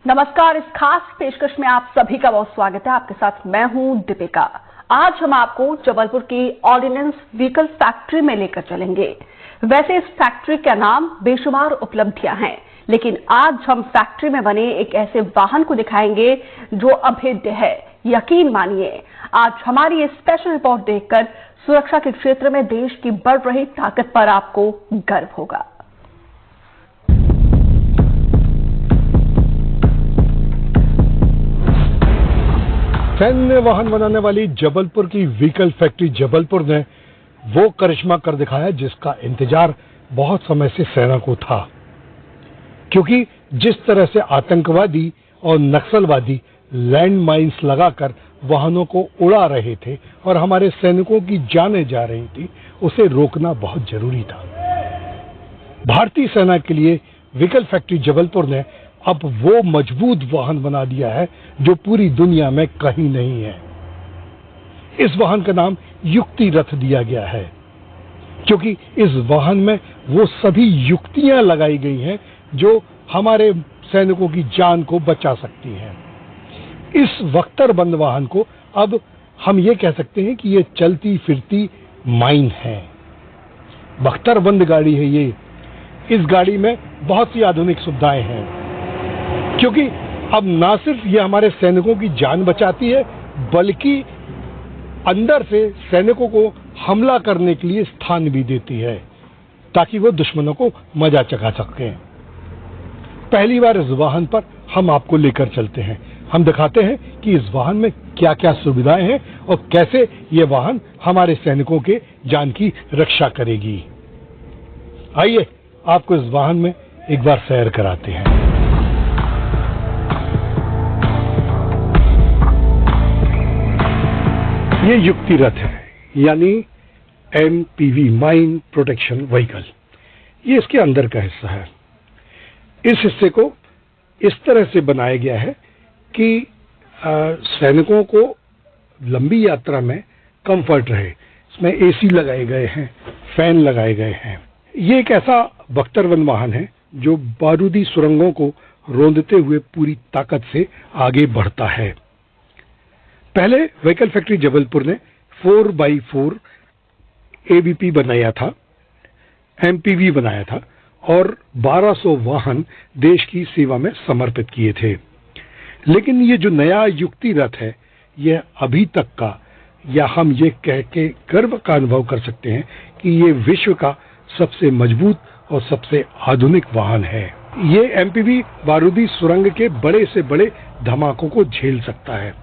नमस्कार। इस खास पेशकश में आप सभी का बहुत स्वागत है। आपके साथ मैं हूं दीपिका। आज हम आपको जबलपुर की ऑर्डिनेंस व्हीकल फैक्ट्री में लेकर चलेंगे। वैसे इस फैक्ट्री का नाम बेशुमार उपलब्धियां हैं, लेकिन आज हम फैक्ट्री में बने एक ऐसे वाहन को दिखाएंगे जो अभेद्य है। यकीन मानिए, आज हमारी ये स्पेशल रिपोर्ट देखकर सुरक्षा के क्षेत्र में देश की बढ़ रही ताकत पर आपको गर्व होगा। सैन्य वाहन बनाने वाली जबलपुर की व्हीकल फैक्ट्री जबलपुर ने वो करिश्मा कर दिखाया जिसका इंतजार बहुत समय से सेना को था, क्योंकि जिस तरह से आतंकवादी और नक्सलवादी लैंड माइंस लगाकर वाहनों को उड़ा रहे थे और हमारे सैनिकों की जानें जा रही थी, उसे रोकना बहुत जरूरी था। भारतीय सेना के लिए व्हीकल फैक्ट्री जबलपुर ने अब वो मजबूत वाहन बना दिया है जो पूरी दुनिया में कहीं नहीं है। इस वाहन का नाम युक्ति रथ दिया गया है, क्योंकि इस वाहन में वो सभी युक्तियां लगाई गई हैं जो हमारे सैनिकों की जान को बचा सकती हैं। इस बख्तरबंद वाहन को अब हम ये कह सकते हैं कि ये चलती फिरती माइन है। बख्तरबंद गाड़ी है ये। इस गाड़ी में बहुत सी आधुनिक सुविधाएं हैं, क्योंकि अब ना सिर्फ ये हमारे सैनिकों की जान बचाती है, बल्कि अंदर से सैनिकों को हमला करने के लिए स्थान भी देती है, ताकि वो दुश्मनों को मजा चखा सकें। पहली बार इस वाहन पर हम आपको लेकर चलते हैं। हम दिखाते हैं कि इस वाहन में क्या क्या सुविधाएं हैं और कैसे ये वाहन हमारे सैनिकों के जान की रक्षा करेगी। आइए आपको इस वाहन में एक बार सैर कराते हैं। ये युक्ति रथ है, यानी MPV माइन प्रोटेक्शन व्हीकल। ये इसके अंदर का हिस्सा है। इस हिस्से को इस तरह से बनाया गया है कि सैनिकों को लंबी यात्रा में कंफर्ट रहे। इसमें AC लगाए गए हैं, फैन लगाए गए हैं। ये एक ऐसा बख्तरबंद वाहन है जो बारूदी सुरंगों को रौंदते हुए पूरी ताकत से आगे बढ़ता है। पहले व्हीकल फैक्ट्री जबलपुर ने 4x4 ABP बनाया था, MPV बनाया था और 1200 वाहन देश की सेवा में समर्पित किए थे। लेकिन ये जो नया युक्ति रथ है, यह अभी तक का, या हम ये कह के गर्व का अनुभव कर सकते हैं कि ये विश्व का सबसे मजबूत और सबसे आधुनिक वाहन है। ये MPV बारूदी सुरंग के बड़े से बड़े धमाकों को झेल सकता है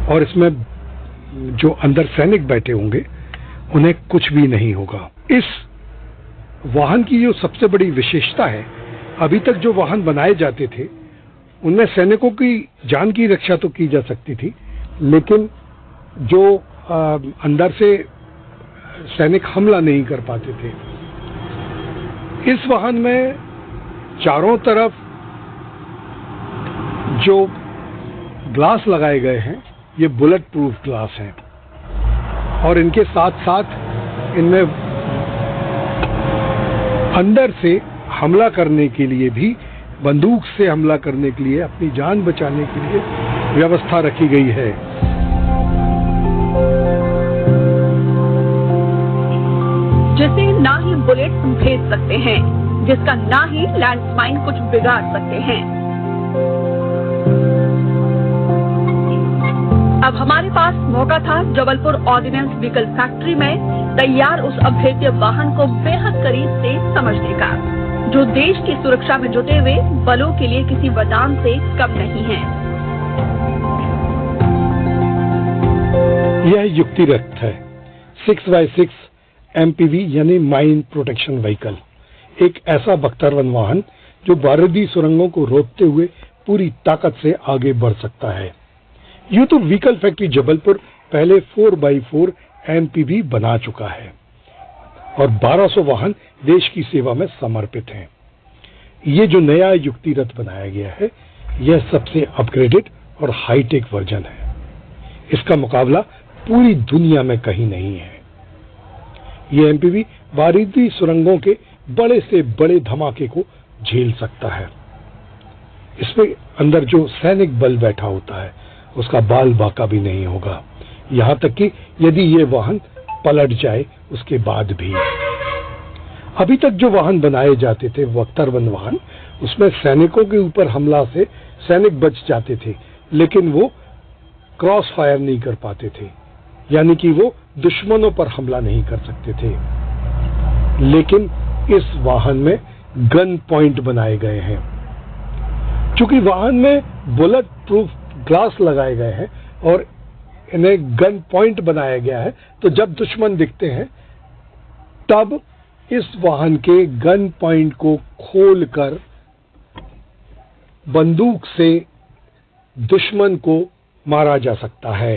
और इसमें जो अंदर सैनिक बैठे होंगे उन्हें कुछ भी नहीं होगा। इस वाहन की जो सबसे बड़ी विशेषता है, अभी तक जो वाहन बनाए जाते थे उनमें सैनिकों की जान की रक्षा तो की जा सकती थी, लेकिन जो अंदर से सैनिक हमला नहीं कर पाते थे। इस वाहन में चारों तरफ जो ग्लास लगाए गए हैं, ये बुलेट प्रूफ ग्लास हैं और इनके साथ साथ इनमें अंदर से हमला करने के लिए भी, बंदूक से हमला करने के लिए, अपनी जान बचाने के लिए व्यवस्था रखी गई है। जिसे ना ही बुलेट भेज सकते हैं, जिसका ना ही लैंडमाइन कुछ बिगाड़ सकते हैं। अब हमारे पास मौका था जबलपुर ऑर्डिनेंस व्हीकल फैक्ट्री में तैयार उस अभेद्य वाहन को बेहद करीब से समझने का, जो देश की सुरक्षा में जुटे हुए बलों के लिए किसी वरदान से कम नहीं है। यह युक्ति रथ है, 6x6 MPV यानी माइन प्रोटेक्शन व्हीकल। एक ऐसा बख्तरबंद वाहन जो बारूदी सुरंगों को रोकते हुए पूरी ताकत से आगे बढ़ सकता है। यूं तो व्हीकल फैक्ट्री जबलपुर पहले 4x4 MPV बना चुका है और 1200 वाहन देश की सेवा में समर्पित हैं। ये जो नया युक्ति रथ बनाया गया है, यह सबसे अपग्रेडेड और हाईटेक वर्जन है। इसका मुकाबला पूरी दुनिया में कहीं नहीं है। ये MPV बारूदी सुरंगों के बड़े से बड़े धमाके को झेल सकता है। इसमें अंदर जो सैनिक बल बैठा होता है उसका बाल बाका भी नहीं होगा, यहाँ तक कि यदि ये वाहन पलट जाए उसके बाद भी। अभी तक जो वाहन बनाए जाते थे बख्तरबंद वाहन, उसमें सैनिकों के ऊपर हमला से सैनिक बच जाते थे, लेकिन वो क्रॉस फायर नहीं कर पाते थे, यानी कि वो दुश्मनों पर हमला नहीं कर सकते थे। लेकिन इस वाहन में गन पॉइंट बनाए गए हैं। चूंकि वाहन में बुलेट प्रूफ ग्लास लगाए गए हैं और इन्हें गन पॉइंट बनाया गया है, तो जब दुश्मन दिखते हैं तब इस वाहन के गन पॉइंट को खोलकर बंदूक से दुश्मन को मारा जा सकता है।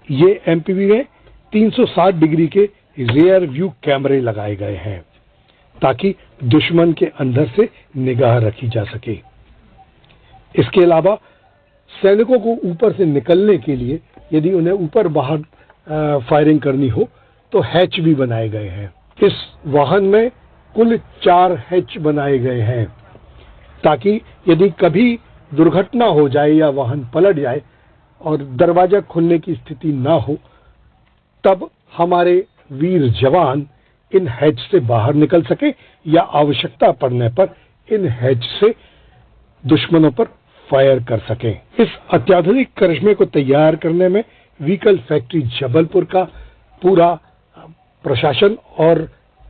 ये एमपीवी में 360 डिग्री के रियर व्यू कैमरे लगाए गए हैं ताकि दुश्मन के अंदर से निगाह रखी जा सके। इसके अलावा सैनिकों को ऊपर से निकलने के लिए यदि उन्हें ऊपर बाहर फायरिंग करनी हो तो हैच भी बनाए गए हैं। इस वाहन में कुल 4 हैच बनाए गए हैं ताकि यदि कभी दुर्घटना हो जाए या वाहन पलट जाए और दरवाजा खुलने की स्थिति ना हो, तब हमारे वीर जवान इन हैच से बाहर निकल सके या आवश्यकता पड़ने पर इन हैच से दुश्मनों पर फायर कर सकें। इस अत्याधुनिक करिश्मे को तैयार करने में व्हीकल फैक्ट्री जबलपुर का पूरा प्रशासन और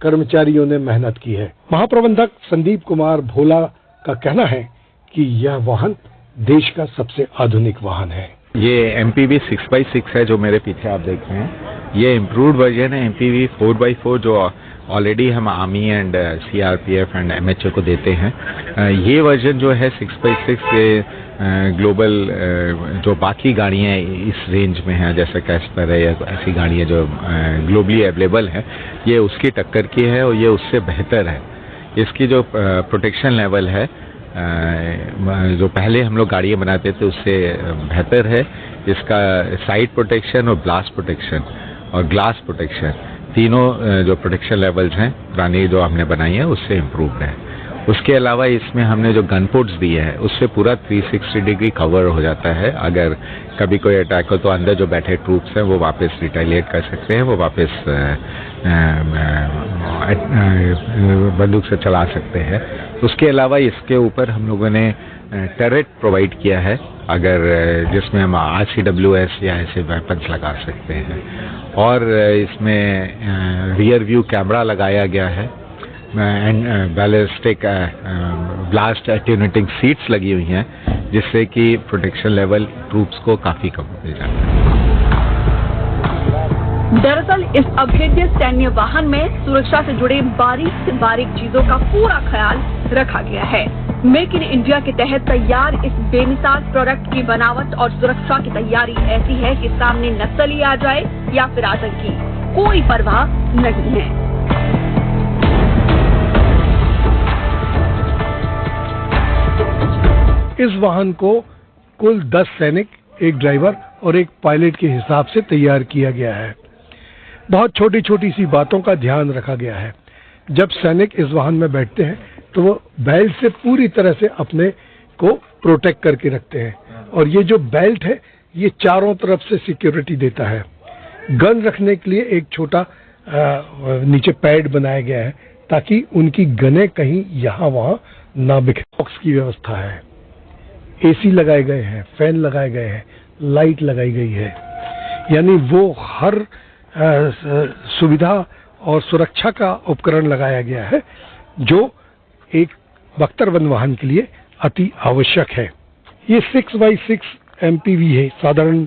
कर्मचारियों ने मेहनत की है। महाप्रबंधक संदीप कुमार भोला का कहना है कि यह वाहन देश का सबसे आधुनिक वाहन है। ये MPV 6x6 है जो मेरे पीछे आप देख रहे हैं। ये इम्प्रूव्ड वर्जन है MPV 4x4 जो ऑलरेडी हम army and CRPF and MHA को देते हैं। ये वर्जन जो है 6x6 के ग्लोबल जो बाकी गाड़ियाँ इस रेंज में हैं, जैसे कैस्पर है या ऐसी गाड़ियाँ जो ग्लोबली अवेलेबल है, ये उसकी टक्कर की है और ये उससे बेहतर है। इसकी जो प्रोटेक्शन लेवल है जो पहले हम लोग गाड़ियाँ बनाते थे उससे बेहतर है। इसका साइड प्रोटेक्शन और ब्लास्ट प्रोटेक्शन और ग्लास प्रोटेक्शन तीनों जो प्रोटेक्शन लेवल्स हैं पुरानी जो हमने बनाई है उससे इम्प्रूव्ड है। उसके अलावा इसमें हमने जो गन पोर्ट्स दिए हैं उससे पूरा 360 डिग्री कवर हो जाता है। अगर कभी कोई अटैक हो तो अंदर जो बैठे ट्रूप्स हैं वो वापस रिटेलिएट कर सकते हैं, वो वापस बंदूक से चला सकते हैं। उसके अलावा इसके ऊपर हम लोगों ने टरेट प्रोवाइड किया है, अगर जिसमें हम RCWS या ऐसे वेपन्स लगा सकते हैं। और इसमें रियर व्यू कैमरा लगाया गया है एंड बैलिस्टिक ब्लास्ट एटेन्यूएटिंग सीट्स लगी हुई हैं, जिससे कि प्रोटेक्शन लेवल ट्रूप्स को काफी कम मिल जाता है। दरअसल इस अभेद्य सैन्य वाहन में सुरक्षा से जुड़े बारीक से बारीक चीजों का पूरा ख्याल रखा गया है। मेक इन इंडिया के तहत तैयार इस बेमिसाल प्रोडक्ट की बनावट और सुरक्षा की तैयारी ऐसी है कि सामने नक्सली आ जाए या फिर आतंकी, कोई परवाह नहीं है। इस वाहन को कुल 10 सैनिक, एक ड्राइवर और एक पायलट के हिसाब से तैयार किया गया है। बहुत छोटी छोटी सी बातों का ध्यान रखा गया है। जब सैनिक इस वाहन में बैठते हैं तो वो बेल्ट से पूरी तरह से अपने को प्रोटेक्ट करके रखते हैं, और ये जो बेल्ट है ये चारों तरफ से सिक्योरिटी देता है। गन रखने के लिए एक छोटा नीचे पैड बनाया गया है ताकि उनकी गनें कहीं यहाँ वहाँ ना बिखरे। बॉक्स की व्यवस्था है, AC लगाए गए हैं, फैन लगाए गए हैं, लाइट लगाई गई है, यानी वो हर सुविधा और सुरक्षा का उपकरण लगाया गया है जो एक बख्तरबंद वाहन के लिए अति आवश्यक है। ये 6x6 MPV है, साधारण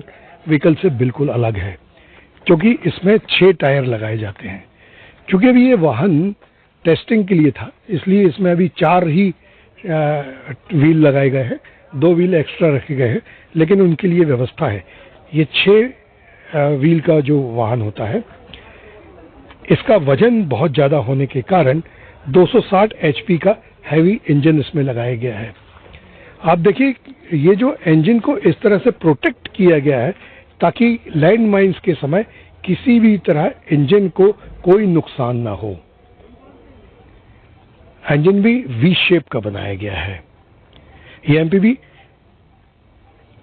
व्हीकल से बिल्कुल अलग है क्योंकि इसमें 6 टायर लगाए जाते हैं। क्योंकि अभी ये वाहन टेस्टिंग के लिए था, इसलिए इसमें अभी 4 ही व्हील लगाए गए हैं, 2 व्हील एक्स्ट्रा रखे गए हैं, लेकिन उनके लिए व्यवस्था है। ये 6 व्हील का जो वाहन होता है, इसका वजन बहुत ज्यादा होने के कारण 260 HP का हैवी इंजन इसमें लगाया गया है। आप देखिए ये जो इंजन को इस तरह से प्रोटेक्ट किया गया है ताकि लैंड माइंस के समय किसी भी तरह इंजन को कोई नुकसान ना हो। इंजन भी V शेप का बनाया गया है। ये एमपीवी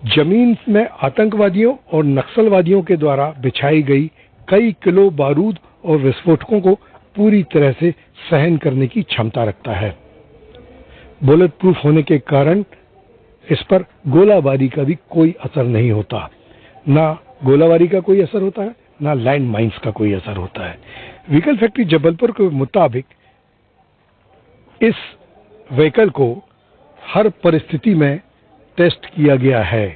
जमीन में आतंकवादियों और नक्सलवादियों के द्वारा बिछाई गई कई किलो बारूद और विस्फोटकों को पूरी तरह से सहन करने की क्षमता रखता है। बुलेट प्रूफ होने के कारण इस पर गोलाबारी का भी कोई असर नहीं होता। ना गोलाबारी का कोई असर होता है, ना लैंड माइंस का कोई असर होता है। व्हीकल फैक्ट्री जबलपुर के मुताबिक इस व्हीकल को हर परिस्थिति में टेस्ट किया गया है।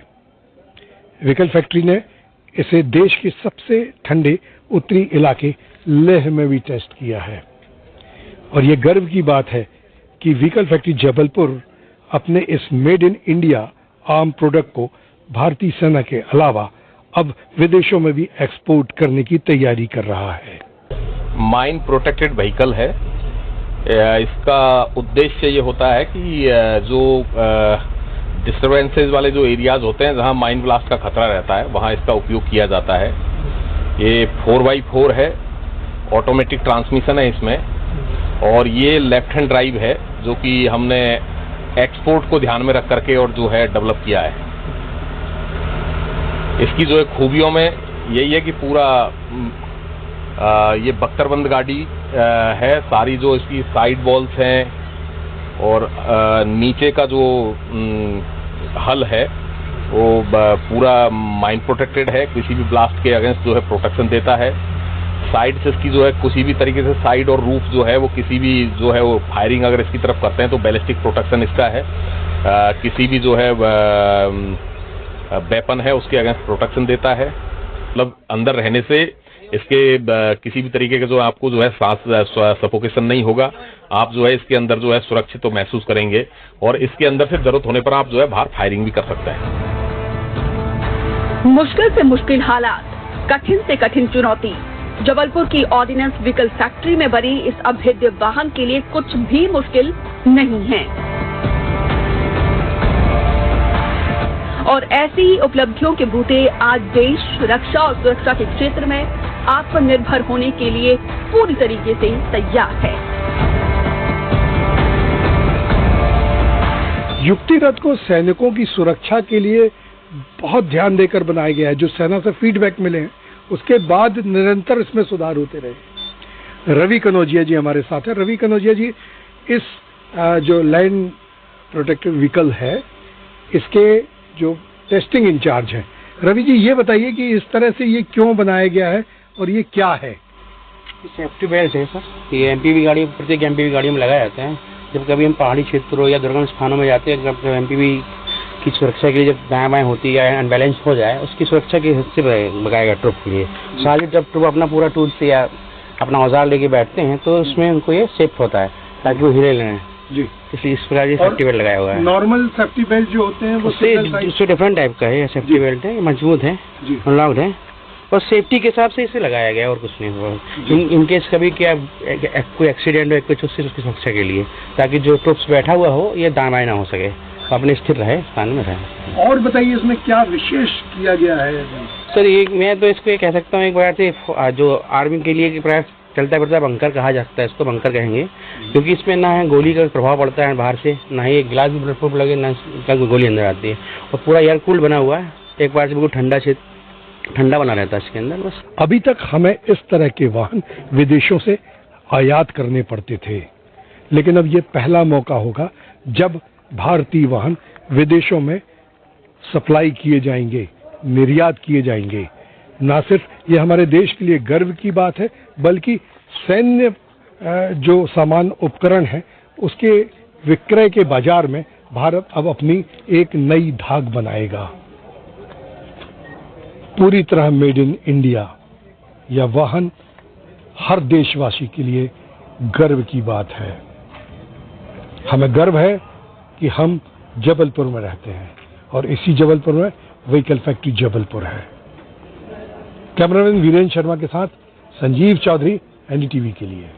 व्हीकल फैक्ट्री ने इसे देश के सबसे ठंडे उत्तरी इलाके लेह में भी टेस्ट किया है। और ये गर्व की बात है कि व्हीकल फैक्ट्री जबलपुर अपने इस made in India arm product को भारतीय सेना के अलावा अब विदेशों में भी एक्सपोर्ट करने की तैयारी कर रहा है। माइन प्रोटेक्टेड व्हीकल है। इसका उद्देश्य ये होता है कि जो डिस्टर्बेंसेस वाले जो एरियाज होते हैं जहां माइन ब्लास्ट का खतरा रहता है वहां इसका उपयोग किया जाता है। ये 4x4 है, ऑटोमेटिक ट्रांसमिशन है इसमें, और ये लेफ्ट हैंड ड्राइव है जो कि हमने एक्सपोर्ट को ध्यान में रख करके और जो है डेवलप किया है। इसकी जो है खूबियों में यही है कि पूरा ये बख्तरबंद गाड़ी है। सारी जो इसकी साइड वॉल्स हैं और नीचे का जो हल है वो पूरा माइन प्रोटेक्टेड है, किसी भी ब्लास्ट के अगेंस्ट जो है प्रोटेक्शन देता है। साइड से इसकी जो है किसी भी तरीके से साइड और रूफ जो है वो किसी भी जो है वो फायरिंग अगर इसकी तरफ करते हैं तो बैलिस्टिक प्रोटेक्शन इसका है। किसी भी जो है वेपन है उसके अगेंस्ट प्रोटेक्शन देता है। मतलब अंदर रहने से इसके किसी भी तरीके के जो आपको जो है सांस सफोकेशन नहीं होगा। आप जो है इसके अंदर जो है सुरक्षित तो महसूस करेंगे और इसके अंदर से जरूरत होने पर आप जो है बाहर फायरिंग भी कर सकते हैं। मुश्किल से मुश्किल हालात, कठिन से कठिन चुनौती, जबलपुर की ऑर्डिनेंस व्हीकल फैक्ट्री में बनी इस अभेद्य वाहन के लिए कुछ भी मुश्किल नहीं है। और ऐसी ही उपलब्धियों के बूते आज देश रक्षा और सुरक्षा के क्षेत्र में आत्मनिर्भर होने के लिए पूरी तरीके से तैयार है। युक्ति रथ को सैनिकों की सुरक्षा के लिए बहुत ध्यान देकर बनाया गया है। जो सेना से फीडबैक मिले हैं उसके बाद निरंतर इसमें सुधार होते रहे। रवि कनौजिया जी हमारे साथ हैं। रवि कनौजिया जी, इस जो लैंड प्रोटेक्टेड व्हीकल है इसके जो टेस्टिंग इंचार्ज हैं, रवि जी ये बताइए कि इस तरह से ये क्यों बनाया गया है और ये क्या है? सेफ्टी बेल्ट है सर। ये एमपीवी गाड़ी, प्रत्येक एमपीवी गाड़ी में लगाए जाते हैं। जब कभी हम पहाड़ी क्षेत्रों या दुर्गम स्थानों में जाते हैं, जब एमपीवी की सुरक्षा के लिए जब दाएं बाएं होती है, अनबैलेंस हो जाए, उसकी सुरक्षा के हिस्से लगाएगा ट्रुप के लिए। साथ जब ट्रुप अपना पूरा टूल से या अपना औजार लेके बैठते हैं तो उसमें उनको ये सेफ होता है ताकि वो हिले लें जी। इसलिए इस प्रकार ये सेफ्टी बेल्ट लगाया हुआ है। नॉर्मल सेफ्टी बेल्ट जो होते हैं वो उससे डिफरेंट टाइप का है। ये सेफ्टी बेल्ट है, मजबूत है, अनलॉक्ड है और सेफ्टी के हिसाब से इसे लगाया गया और कुछ नहीं हुआ। इनकेस कभी क्या कोई एक्सीडेंट हो कुछ, उससे उसकी सुरक्षा के लिए, ताकि जो ट्रुप्स बैठा हुआ हो ये दाएं बाएं ना हो सके, अपने स्थिर रहे, स्थान में रहे। और बताइए इसमें क्या विशेष किया गया है? सर ये मैं तो इसको ये कह सकता हूँ एक बार से जो आर्मी के लिए प्राय चलता फिरता बंकर कहा जा सकता है, इसको बंकर कहेंगे, क्योंकि इसमें ना है गोली का प्रभाव पड़ता है बाहर से, ना ही गिलास भी बुलेट प्रूफ लगे, ना गोली अंदर आती है और पूरा एयर कूल्ड बना हुआ है। एक बार से बिल्कुल ठंडा क्षेत्र ठंडा बना रहता है इसके अंदर। बस अभी तक हमें इस तरह के वाहन विदेशों से आयात करने पड़ते थे, लेकिन अब ये पहला मौका होगा जब भारतीय वाहन विदेशों में सप्लाई किए जाएंगे, निर्यात किए जाएंगे। ना सिर्फ ये हमारे देश के लिए गर्व की बात है, बल्कि सैन्य जो सामान उपकरण है उसके विक्रय के बाजार में भारत अब अपनी एक नई धाक बनाएगा। पूरी तरह मेड इन इंडिया यह वाहन हर देशवासी के लिए गर्व की बात है। हमें गर्व है कि हम जबलपुर में रहते हैं और इसी जबलपुर में व्हीकल फैक्ट्री जबलपुर है। कैमरामैन वीरेंद्र शर्मा के साथ संजीव चौधरी, एनडीटीवी के लिए।